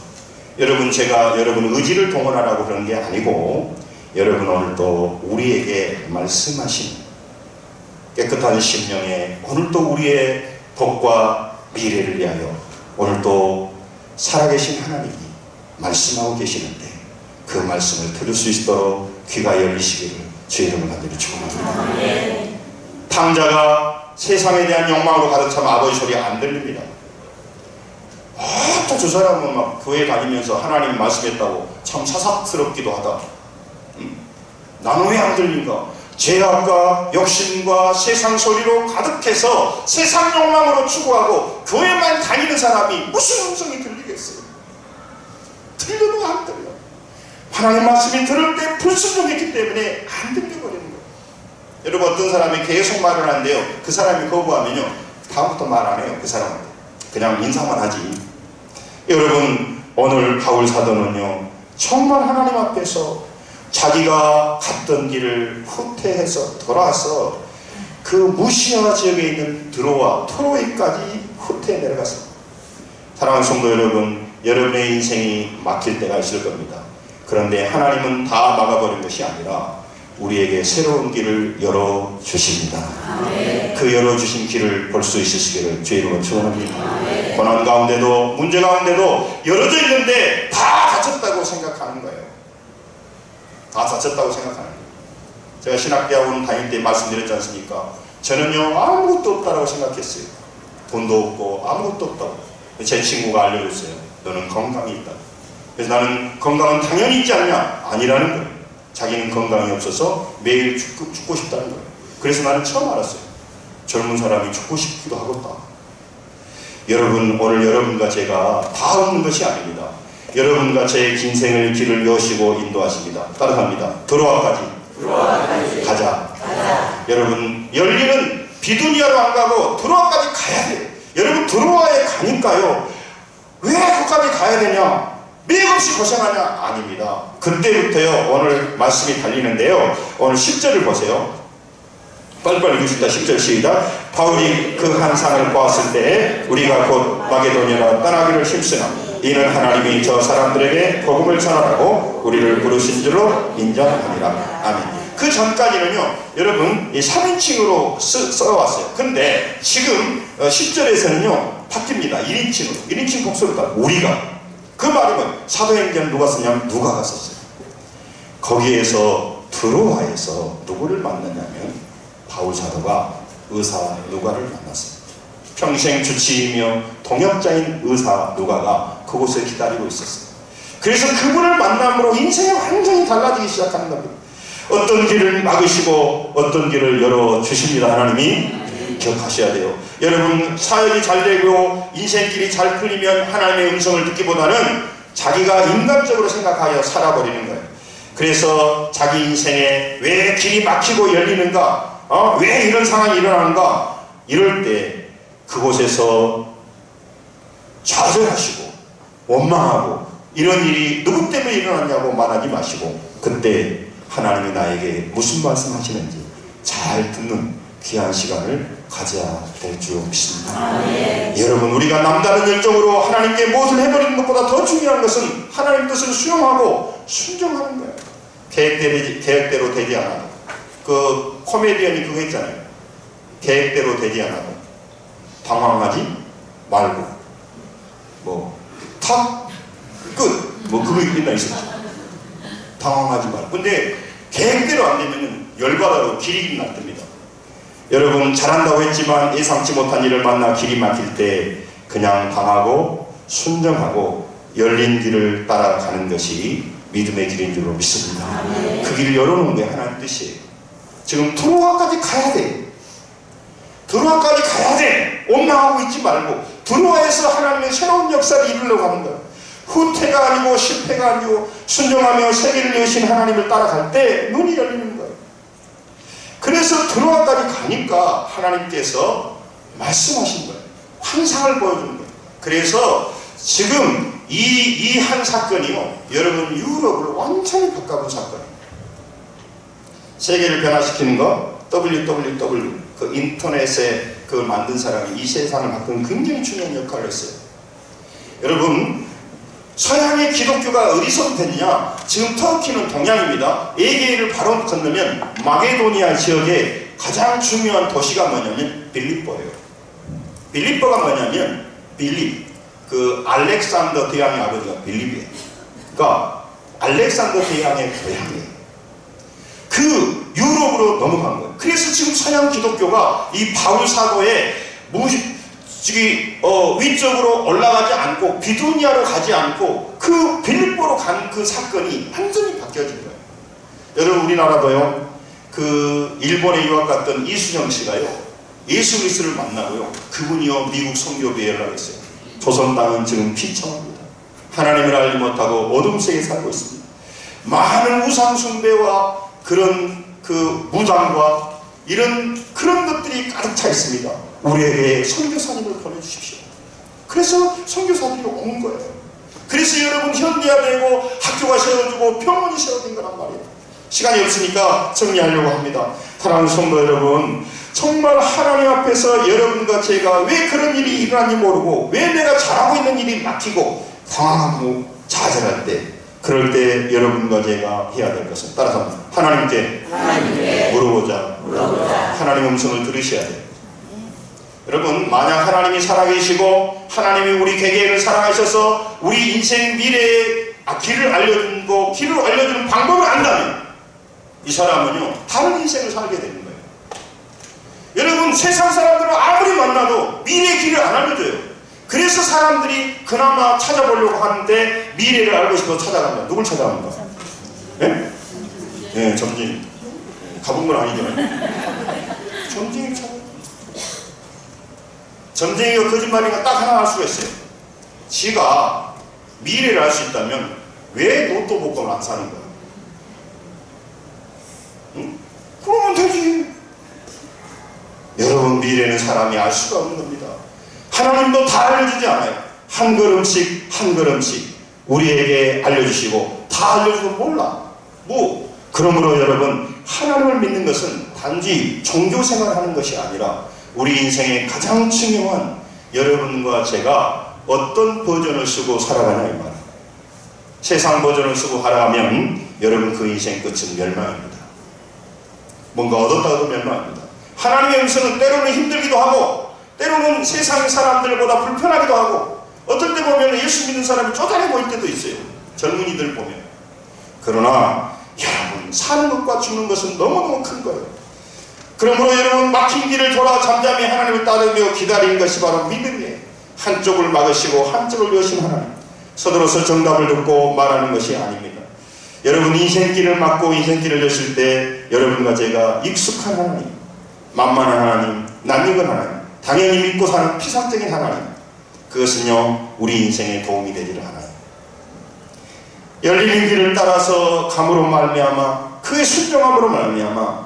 여러분 제가 여러분 의지를 동원하라고 그런 게 아니고 여러분 오늘도 우리에게 말씀하신 깨끗한 심령에 오늘도 우리의 복과 미래를 위하여 오늘도 살아계신 하나님이 말씀하고 계시는데 그 말씀을 들을 수 있도록 귀가 열리시기를 주의 이름으로 간절히 축원합니다. 탕자가 세상에 대한 욕망으로 가득 차면 아버지 소리 안 들립니다. 또 저 사람은 막 교회 다니면서 하나님 말씀했다고 참 사사스럽기도 하다. 나는 왜 안 들린가? 죄악과 욕심과 세상 소리로 가득해서 세상 욕망으로 추구하고 교회만 다니는 사람이 무슨 음성이 들리겠어요? 들려도 안 들려. 하나님 말씀이 들을 때 불순종했기 때문에 안 들려버리는 거예요. 여러분, 어떤 사람이 계속 말을 하는데요, 그 사람이 거부하면요 다음부터 말 안 해요. 그 사람한테 그냥 인사만 하지. 여러분, 오늘 바울 사도는요 정말 하나님 앞에서 자기가 갔던 길을 후퇴해서 돌아와서 그 무시아 지역에 있는 드로아, 트로이까지 후퇴해 내려갔습니다. 사랑하는 성도 여러분, 여러분의 인생이 막힐 때가 있을 겁니다. 그런데 하나님은 다 막아버린 것이 아니라 우리에게 새로운 길을 열어주십니다. 그 열어주신 길을 볼 수 있으시기를 주의 이름으로 축원합니다. 고난 가운데도 문제 가운데도 열어져 있는데 다 닫혔다고 생각하는 거예요. 다 닫혔다고 생각하는 거예요. 제가 신학대학원 다닐 때 말씀드렸지 않습니까? 저는요 아무것도 없다라고 생각했어요. 돈도 없고 아무것도 없다고. 제 친구가 알려줬어요. 너는 건강이 있다. 그래서 나는 건강은 당연히 있지 않냐? 아니라는 거예요. 자기는 건강이 없어서 매일 죽고 싶다는 거예요. 그래서 나는 처음 알았어요. 젊은 사람이 죽고 싶기도 하겠다. 여러분, 오늘 여러분과 제가 다 없는 것이 아닙니다. 여러분과 제 긴 생을 길을 여시고 인도하십니다. 따라갑니다. 드로아까지 가자. 여러분, 열리는 비두니아로 안 가고 드로아까지 가야 돼요. 여러분, 드로아에 가니까요 왜 거기까지 가야 되냐? 맥없이 고생하냐? 아닙니다. 그때부터요 오늘 말씀이 달리는데요, 오늘 10절을 보세요. 빨리빨리 읽읍시다. 10절 시작. 바울이 그 한상을 보았을 때 우리가 곧 마게도냐로 떠나기를 힘쓰나 이는 하나님이 저 사람들에게 복음을 전하라고 우리를 부르신 줄로 인정합니다. 아멘. 그 전까지는요 여러분 이 3인칭으로 써왔어요. 근데 지금 10절에서는요 바뀝니다. 1인칭으로. 1인칭 복수로다. 우리가. 그 말이면 사도행전 누가 쓰냐면 누가가 썼어요. 거기에서 드로아에서 누구를 만났냐면 바울 사도가 의사 누가를 만났어요. 평생 주치이며 동역자인 의사 누가가 그곳에 기다리고 있었어요. 그래서 그분을 만남으로 인생이 완전히 달라지기 시작하는 겁니다. 어떤 길을 막으시고 어떤 길을 열어주십니다. 하나님이 기억하셔야 돼요. 여러분, 사역이 잘 되고 인생길이 잘 풀리면 하나님의 음성을 듣기보다는 자기가 인간적으로 생각하여 살아버리는 거예요. 그래서 자기 인생에 왜 길이 막히고 열리는가, 왜 이런 상황이 일어나는가, 이럴 때 그곳에서 좌절하시고 원망하고 이런 일이 누구 때문에 일어났냐고 말하지 마시고 그때 하나님이 나에게 무슨 말씀하시는지 잘 듣는 귀한 시간을 가져야 될 줄 믿습니다. 여러분, 우리가 남다른 열정으로 하나님께 무엇을 해버리는 것보다 더 중요한 것은 하나님 뜻을 수용하고 순종하는 거예요. 계획대로 되지 않아도. 그 코미디언이 그거 했잖아요. 계획대로 되지 않아도 당황하지 말고 탁 끝 그거 있나 있었죠. 당황하지 말고. 근데 계획대로 안 되면 열받아도 길이 납니다. 여러분, 잘한다고 했지만 예상치 못한 일을 만나 길이 막힐 때 그냥 당하고 순정하고 열린 길을 따라가는 것이 믿음의 길인 줄로 믿습니다. 그 길을 열어놓은 게 하나님 뜻이에요. 지금 드로아까지 가야 돼. 드로아까지 가야 돼. 원망하고 있지 말고 드로아에서 하나님의 새로운 역사를 이루려고 하는 거예요. 후퇴가 아니고 실패가 아니고 순종하며 세계를 여신 하나님을 따라갈 때 눈이 열리는 거예요. 그래서 드로아까지 가니까 하나님께서 말씀하신 거예요. 환상을 보여주는 거예요. 그래서 지금 이 한 사건이요, 여러분 유럽을 완전히 바꿔본 사건이에요. 세계를 변화시키는 거, WWW, 그 인터넷에 그걸 만든 사람이 이 세상을 바꾼 굉장히 중요한 역할을 했어요. 여러분, 서양의 기독교가 어디서 됐냐? 지금 터키는 동양입니다. 에게이를 바로 건너면 마게도니아 지역의 가장 중요한 도시가 뭐냐면 빌립보예요. 빌립보가 뭐냐면 그 알렉산더 대왕의 아버지가 빌립이에요. 그러니까 알렉산더 대왕의 고향이에요. 그 유럽으로 넘어간 거예요. 그래서 지금 서양 기독교가 이 바울 사도의 위쪽으로 올라가지 않고 비두니아로 가지 않고 그 빌립보로 간 그 사건이 완전히 바뀌어진 거예요. 여러분, 우리나라도요, 그 일본에 유학 갔던 이순영 씨가요, 예수 그리스도를 만나고요, 그분이요 미국 선교부에 연락했어요. 조선 땅은 지금 비참합니다. 하나님을 알지 못하고 어둠 속에 살고 있습니다. 많은 우상 숭배와 그런 그 무당과 그런 것들이 가득 차 있습니다. 우리에게 선교사님을 보내주십시오. 그래서 선교사들이 온 거예요. 그래서 여러분, 현대화되고 학교가 세워지고 병원이 세워진 거란 말이에요. 시간이 없으니까 정리하려고 합니다. 사랑하는 성도 여러분, 정말 하나님 앞에서 여러분과 제가 왜 그런 일이 일어난지 모르고 왜 내가 잘하고 있는 일이 막히고 당황하고 좌절할 때, 그럴 때 여러분과 제가 해야 될 것은 따라서 하나님께 물어보자. 하나님 음성을 들으셔야 돼요. 여러분, 만약 하나님이 살아계시고 하나님이 우리 개개인을 사랑하셔서 우리 인생 미래의 길을 알려주는 방법을 안다면 이 사람은요 다른 인생을 살게 되는 거예요. 여러분, 세상 사람들은 아무리 만나도 미래의 길을 안 알려줘요. 그래서 사람들이 그나마 찾아보려고 하는데 미래를 알고 싶어서 찾아갑니다. 누굴 찾아갑니까? 예? 예, 점쟁이. 가본 건 아니죠. 점쟁이 찾아. 점쟁이가 거짓말인가 딱 하나 할 수가 있어요. 지가 미래를 알 수 있다면 왜 로또 복권을 안 사는 거야? 응? 그러면 되지. 여러분, 미래는 사람이 알 수가 없는 겁니다. 하나님도 다 알려주지 않아요. 한 걸음씩 한 걸음씩 우리에게 알려주시고 다 알려주고 몰라. 그러므로 여러분, 하나님을 믿는 것은 단지 종교생활을 하는 것이 아니라 우리 인생의 가장 중요한, 여러분과 제가 어떤 버전을 쓰고 살아가냐 이 말이에요. 세상 버전을 쓰고 살아가면 여러분 그 인생 끝은 멸망입니다. 뭔가 얻었다 해도 멸망입니다. 하나님의 음성은 때로는 힘들기도 하고 때로는 세상 사람들보다 불편하기도 하고 어떨 때 보면 예수 믿는 사람이 쪼잔해 보일 때도 있어요. 젊은이들 보면. 그러나 여러분, 사는 것과 죽는 것은 너무너무 큰 거예요. 그러므로 여러분, 막힌 길을 돌아 잠잠히 하나님을 따르며 기다리는 것이 바로 믿음이에요. 한쪽을 막으시고 한쪽을 여신 하나님, 서둘러서 정답을 듣고 말하는 것이 아닙니다. 여러분, 인생길을 막고 인생길을 여실 때 여러분과 제가 익숙한 하나님, 만만한 하나님, 낯익은 하나님, 당연히 믿고 사는 피상적인 하나님, 그것은요 우리 인생에 도움이 되기를 하나요. 열리는 길을 따라서 감으로 말미암아 그의 순종함으로 말미암아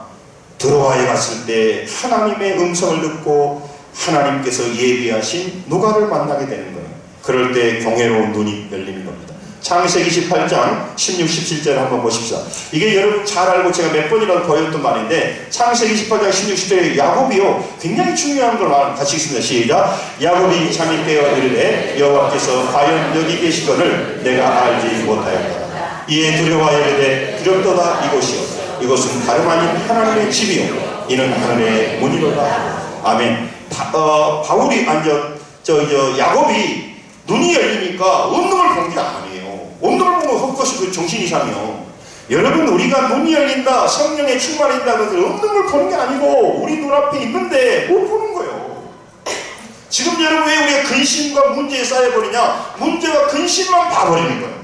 들어와야 갔을 때 하나님의 음성을 듣고 하나님께서 예비하신 누가를 만나게 되는 거예요. 그럴 때 경외로운 눈이 열리는 겁니다. 창세기 18장 16, 17절을 한번 보십시오. 이게 여러분 잘 알고 제가 몇 번이라도 보였던 말인데, 창세기 18장 16, 17절에 야곱이요 굉장히 중요한 걸 같이 읽습니다. 시작. 야곱이 잠이 깨어 이르되 여호와께서 과연 여기 계시거늘 내가 알지 못하였다. 이에 두려워하여 이르되 두렵도다 이곳이요 이곳은 다름 아닌 하나님의 집이요 이는 하늘의 문이로다. 아멘. 바울이 야곱이 눈이 열리니까 운동을 본 게 아니에요. 운동을 보면 헛것이고 정신 이상이요. 여러분, 우리가 눈이 열린다, 성령에 충만해진다는 것을 운동을 보는 게 아니고 우리 눈앞에 있는데 못 보는 거예요. 지금 여러분 왜 우리가 근심과 문제에 쌓여버리냐? 문제와 근심만 봐버리는 거예요.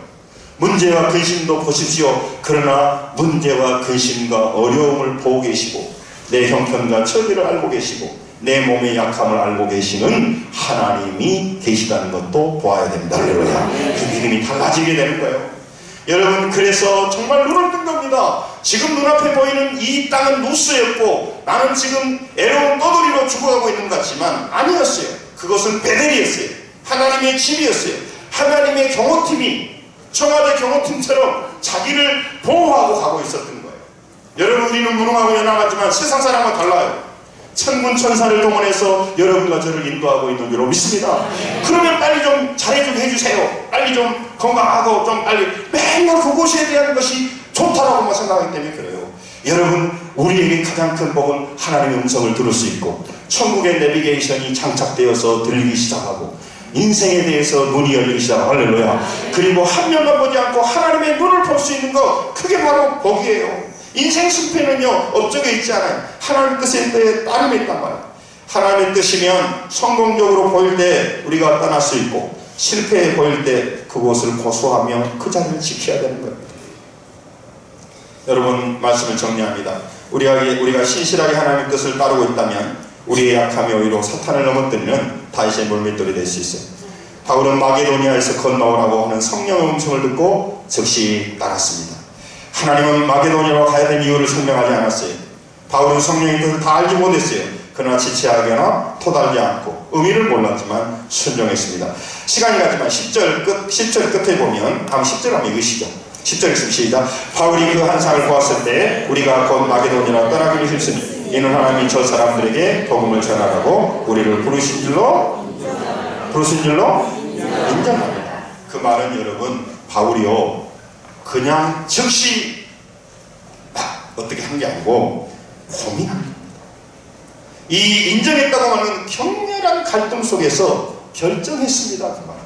문제와 근심도 보십시오. 그러나 문제와 근심과 어려움을 보고 계시고 내 형편과 처지를 알고 계시고 내 몸의 약함을 알고 계시는 하나님이 계시다는 것도 보아야 됩니다. 할렐루야. 그 믿음이 달라지게 되는 거예요. 여러분, 그래서 정말 눈을 뜬 겁니다. 지금 눈앞에 보이는 이 땅은 누스였고 나는 지금 애로운 떠돌이로 죽어가고 있는 것 같지만 아니었어요. 그것은 베델이었어요. 하나님의 집이었어요. 하나님의 경호팀이 청와대 경호팀처럼 자기를 보호하고 가고 있었던 거예요. 여러분, 우리는 무능하고 연약하지만 세상 사람과 달라요. 천군 천사를 동원해서 여러분과 저를 인도하고 있는 줄로 믿습니다. 그러면 빨리 좀 잘해 좀 해주세요. 빨리 좀 건강하고 좀 빨리 맨날 그곳에 대한 것이 좋다라고만 생각하기 때문에 그래요. 여러분, 우리에게 가장 큰 복은 하나님의 음성을 들을 수 있고 천국의 내비게이션이 장착되어서 들리기 시작하고 인생에 대해서 눈이 열리기 시작하고 할렐루야. 그리고 한 면만 보지 않고 하나님의 눈을 볼 수 있는 것, 그게 바로 복이에요. 인생 승패는요 업적에 있지 않아요. 하나님 뜻에 따름에 있단 말이에요. 하나님의 뜻이면 성공적으로 보일 때 우리가 떠날 수 있고, 실패해 보일 때 그것을 고수하며 그 자리를 지켜야 되는 겁니다. 여러분, 말씀을 정리합니다. 우리가 신실하게 하나님의 뜻을 따르고 있다면 우리의 약함이 오히려 사탄을 넘어뜨리는 다윗의 물맷돌이 될 수 있어요. 바울은 마게도니아에서 건너오라고 하는 성령의 음성을 듣고 즉시 따랐습니다. 하나님은 마게도니아로 가야 되는 이유를 설명하지 않았어요. 바울은 성령의 뜻을 다 알지 못했어요. 그러나 지체하거나 토달지 않고 의미를 몰랐지만 순종했습니다. 시간이 가지만 10절 끝에 보면, 다음 10절 한번 읽으시죠. 10절 읽습니다. 시작. 바울이 그 환상을 보았을 때 우리가 곧 마게도니아로 떠나기로 했으니 이는 하나님이 저 사람들에게 복음을 전하라고 우리를 부르신 줄로 인정합니다. 그 말은 여러분, 바울이요 그냥 즉시 어떻게 한 게 아니고 고민합니다. 이 인정했다고 하는 격렬한 갈등 속에서 결정했습니다. 그 말.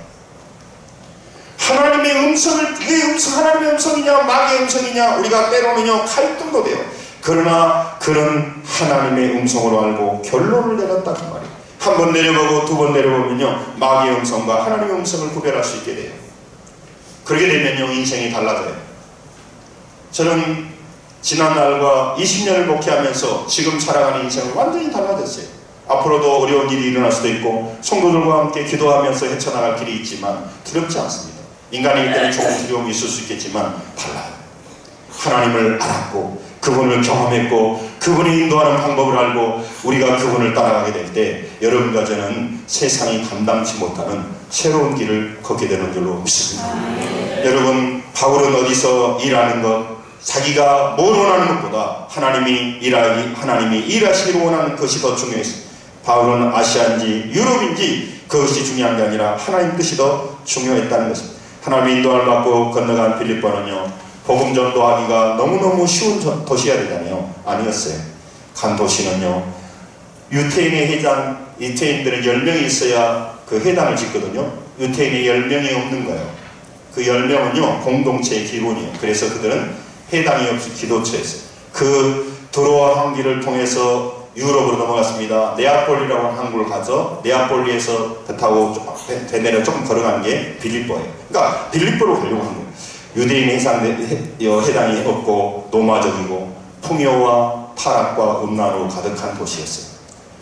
하나님의 음성을, 그의 음성, 하나님의 음성이냐 마귀의 음성이냐, 우리가 때로는요 갈등도 돼요. 그러나 그는 하나님의 음성으로 알고 결론을 내렸다 그 말이에요. 한 번 내려보고 두 번 내려보면요 마귀의 음성과 하나님의 음성을 구별할 수 있게 돼요. 그렇게 되면요 인생이 달라져요. 저는 지난날과 20년을 목회하면서 지금 살아가는 인생은 완전히 달라졌어요. 앞으로도 어려운 일이 일어날 수도 있고 성도들과 함께 기도하면서 헤쳐나갈 길이 있지만 두렵지 않습니다. 인간이기 때문에 조금 두려움이 있을 수 있겠지만 달라요. 하나님을 알았고 그분을 경험했고 그분이 인도하는 방법을 알고 우리가 그분을 따라가게 될 때 여러분과 저는 세상이 감당치 못하는 새로운 길을 걷게 되는 줄로 믿습니다. 여러분, 바울은 어디서 일하는 것, 자기가 뭘 원하는 것보다 하나님이 일하시기를 원하는 것이 더 중요했어요. 바울은 아시아인지 유럽인지 그것이 중요한 게 아니라 하나님 뜻이 더 중요했다는 것입니다. 하나님의 인도를 받고 건너간 빌립보는요 복음 전도하기가 너무너무 쉬운 도시가 되잖아요. 아니었어요. 간 도시는요 유태인들은 10명이 있어야 그 회당을 짓거든요. 유태인이 10명이 없는 거예요. 그 10명은요 공동체의 기본이에요. 그래서 그들은 회당이 없이 기도처였어요. 그 도로와 항기를 통해서 유럽으로 넘어갔습니다. 네아폴리라고 하는 항구를 가서 네아폴리에서 배 타고 배내려 조금 걸어가는 게 빌립보예요. 그러니까 빌립보로 가려고 한 거예요. 유대인 해당이 없고 노마적이고 풍요와 타락과 음란으로 가득한 도시였어요.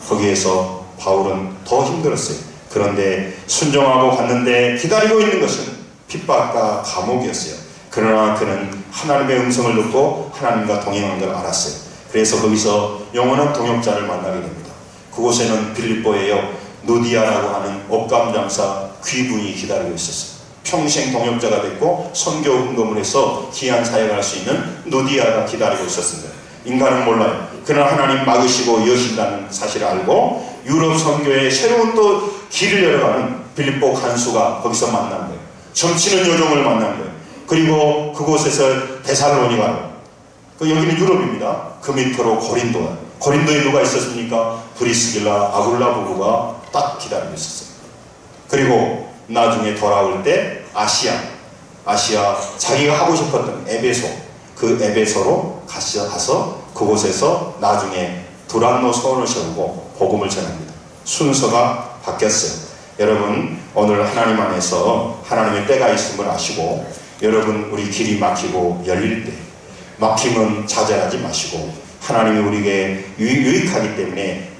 거기에서 바울은 더 힘들었어요. 그런데 순종하고 갔는데 기다리고 있는 것은 핍박과 감옥이었어요. 그러나 그는 하나님의 음성을 듣고 하나님과 동행한 걸 알았어요. 그래서 거기서 영원한 동역자를 만나게 됩니다. 그곳에는 빌립보에요 누디아라고 하는 옷감 장사 귀분이 기다리고 있었어요. 평생 동역자가 됐고 선교 헌금을 해서 귀한 사역을 할 수 있는 누디아가 기다리고 있었습니다. 인간은 몰라요. 그러나 하나님 막으시고 여신다는 사실을 알고 유럽 선교에 새로운 또 길을 열어가는 빌립보 간수가 거기서 만난 거예요. 점치는 여종을 만난 거예요. 그리고 그곳에서 데살로니가로, 여기는 유럽입니다. 그 밑으로 고린도에 누가 있었습니까? 브리스길라 아굴라 부부가 딱 기다리고 있었어요. 그리고 나중에 돌아올 때 아시아 자기가 하고 싶었던 에베소, 그 에베소로 가서 그곳에서 나중에 두란노 서원을 세우고 복음을 전합니다. 순서가 바뀌었어요. 여러분, 오늘 하나님 안에서 하나님의 때가 있음을 아시고, 여러분 우리 길이 막히고 열릴 때 막힘은 자제하지 마시고 하나님이 우리에게 유익하기 때문에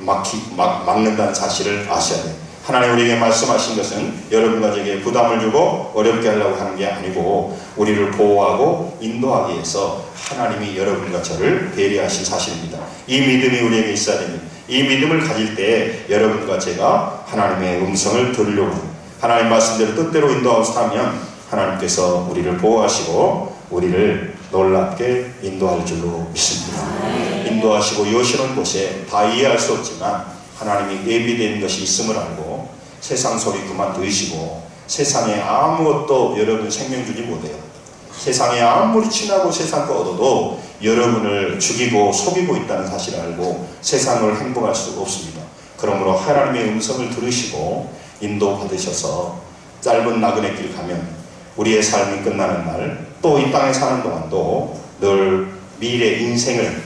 막는다는 사실을 아셔야 돼요. 하나님 우리에게 말씀하신 것은 여러분과 저에게 부담을 주고 어렵게 하려고 하는 게 아니고 우리를 보호하고 인도하기 위해서 하나님이 여러분과 저를 배려하신 사실입니다. 이 믿음이 우리에게 있어야 됩니다. 이 믿음을 가질 때 여러분과 제가 하나님의 음성을 들으려고 합니다. 하나님 말씀대로 뜻대로 인도하고 살면 하나님께서 우리를 보호하시고 우리를 놀랍게 인도할 줄로 믿습니다. 인도하시고 여시는 곳에 다 이해할 수 없지만 하나님이 예비된 것이 있음을 알고 세상 소리 그만 들으시고 세상에 아무것도 여러분 생명 주지 못해요. 세상에 아무리 친하고 세상 거 얻어도 여러분을 죽이고 속이고 있다는 사실을 알고 세상을 행복할 수 없습니다. 그러므로 하나님의 음성을 들으시고 인도받으셔서 짧은 나그네 길 가면 우리의 삶이 끝나는 날 또 이 땅에 사는 동안도 늘 미래 인생을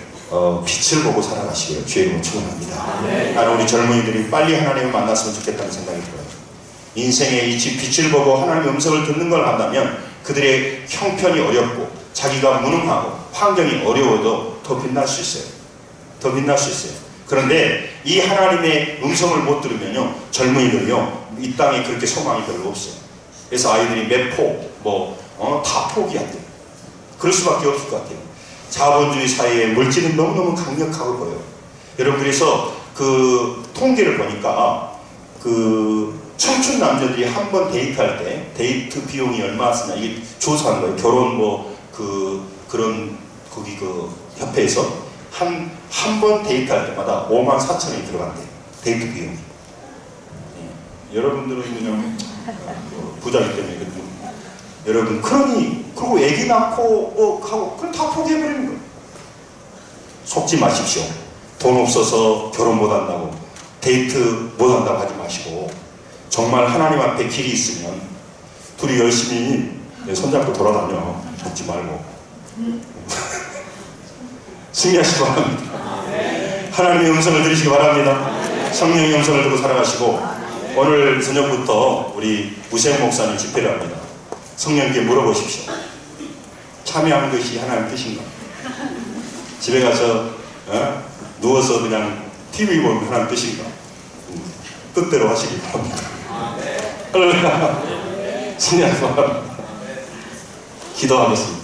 빛을 보고 살아가시기를 주의 이름으로 축원합니다. 나는 우리 젊은이들이 빨리 하나님을 만났으면 좋겠다는 생각이 들어요. 인생의 이 빛을 보고 하나님의 음성을 듣는 걸 한다면 그들의 형편이 어렵고 자기가 무능하고 환경이 어려워도 더 빛날 수 있어요. 더 빛날 수 있어요. 그런데 이 하나님의 음성을 못 들으면요, 젊은이들이요, 이 땅에 그렇게 소망이 별로 없어요. 그래서 아이들이 매포, 다 포기한대요. 그럴 수밖에 없을 것 같아요. 자본주의 사회의 물질은 너무너무 강력하고 보여요. 여러분, 그래서 그 통계를 보니까 그 청춘 남녀들이 한 번 데이트할 때 데이트 비용이 얼마 쓰냐 이게 조사한 거예요. 결혼 그런 거기 그 협회에서 한 번 데이트할 때마다 54,000원이 들어간대요. 데이트 비용이. 여러분들은 그냥 부자이기 때문에 여러분, 그리고 애기 낳고 하고 그럼 다 포기해버리는 거예요. 속지 마십시오. 돈 없어서 결혼 못한다고, 데이트 못한다고 하지 마시고, 정말 하나님 앞에 길이 있으면 둘이 열심히 손잡고 돌아다녀. 죽지 말고. 승리하시기 바랍니다. 하나님의 음성을 들으시기 바랍니다. 성령의 음성을 듣고 살아가시고, 오늘 저녁부터 우리 우생 목사님 집회를 합니다. 성령께 물어보십시오. 참여하는 것이 하나님 뜻인가? 집에 가서 누워서 그냥 TV 보면 하나님 뜻인가? 뜻대로 하시기 바랍니다. 승리하시기 바랍니다. 기도하겠습니다.